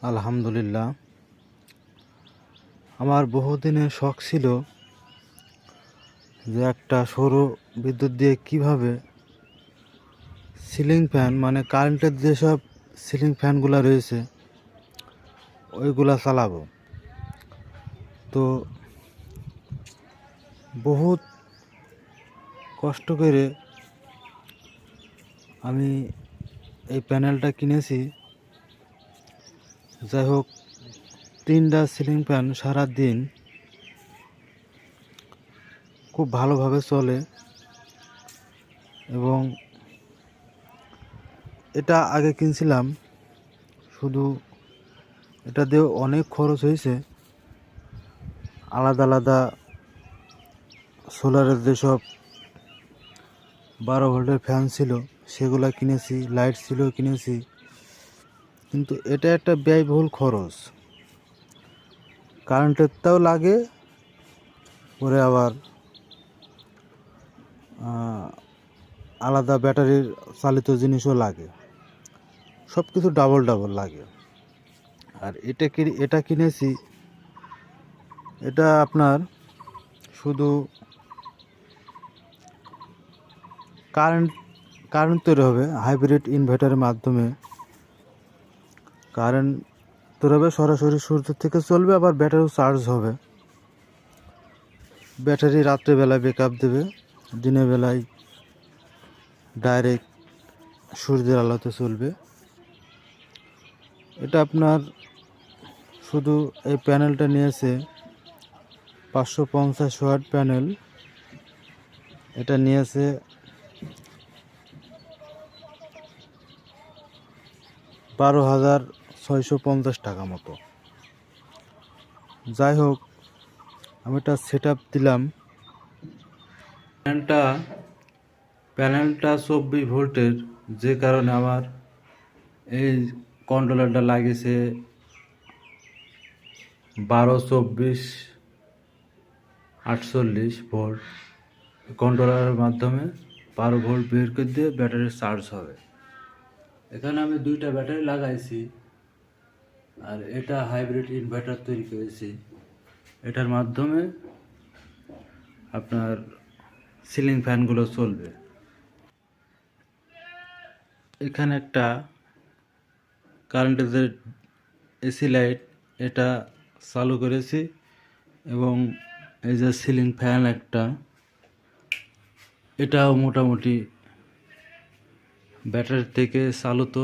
আলহামদুলিল্লাহ। আমার বহুদিনের শখ ছিল যে একটা সৌর বিদ্যুৎ দিয়ে কিভাবে সিলিং ফ্যান, মানে কারেন্টের যেসব সিলিং ফ্যানগুলো রয়েছে ওইগুলা চালাবো। তো বহুত কষ্ট করে আমি এই প্যানেলটা কিনেছি। যাই হোক, 3টা সিলিং ফ্যান সারা দিন খুব ভালোভাবে চলে এবং এটা আগে কিনছিলাম, শুধু এটা দিয়ে অনেক খরচ হয়েছে। আলাদা আলাদা সোলারের যেসব 12 ভোল্টের ফ্যান ছিল সেগুলা কিনেছি, লাইট ছিল কিনেছি, কিন্তু এটা একটা ব্যয়বহুল খরচ। কারেন্টেরটাও লাগে, পরে আবার আলাদা ব্যাটারির চালিত জিনিসও লাগে, সব কিছু ডাবল ডাবল লাগে। আর এটা কিনেছি, এটা আপনার শুধু কারেন্ট তৈরি হবে হাইব্রিড ইনভার্টারের মাধ্যমে। কারেন্ট তৈরি হবে, সরাসরি সূর্য থেকে চলবে, আবার ব্যাটারিও চার্জ হবে। ব্যাটারি রাত্রেবেলায় ব্যাকআপ দেবে, দিনের বেলায় ডাইরেক্ট সূর্যের আলোতে চলবে। এটা আপনার শুধু এই প্যানেলটা নিয়েছে 550 ওয়াট প্যানেল। এটা নিয়েছে 12,650 টাকা মতো। যাই হোক, আমি এটা সেট আপ দিলাম। প্যানেলটা 24 ভোল্টের, যে কারণে আমার এই কন্ট্রোলারটা লাগিয়েছে 12, 24, 48 ভোল্ট। কন্ট্রোলারের মাধ্যমে 12 ভোল্ট বের করে দিয়ে ব্যাটারি চার্জ হবে। এখানে আমি 2টা ব্যাটারি লাগাইছি, আর এটা হাইব্রিড ইনভার্টার তৈরি করেছি। এটার মাধ্যমে আপনার সিলিং ফ্যানগুলো চলবে। এখানে একটা কারেন্টের যে এসি লাইট, এটা চালু করেছি, এবং এই যে সিলিং ফ্যান একটা, এটাও মোটামুটি ব্যাটারি থেকে চালিত।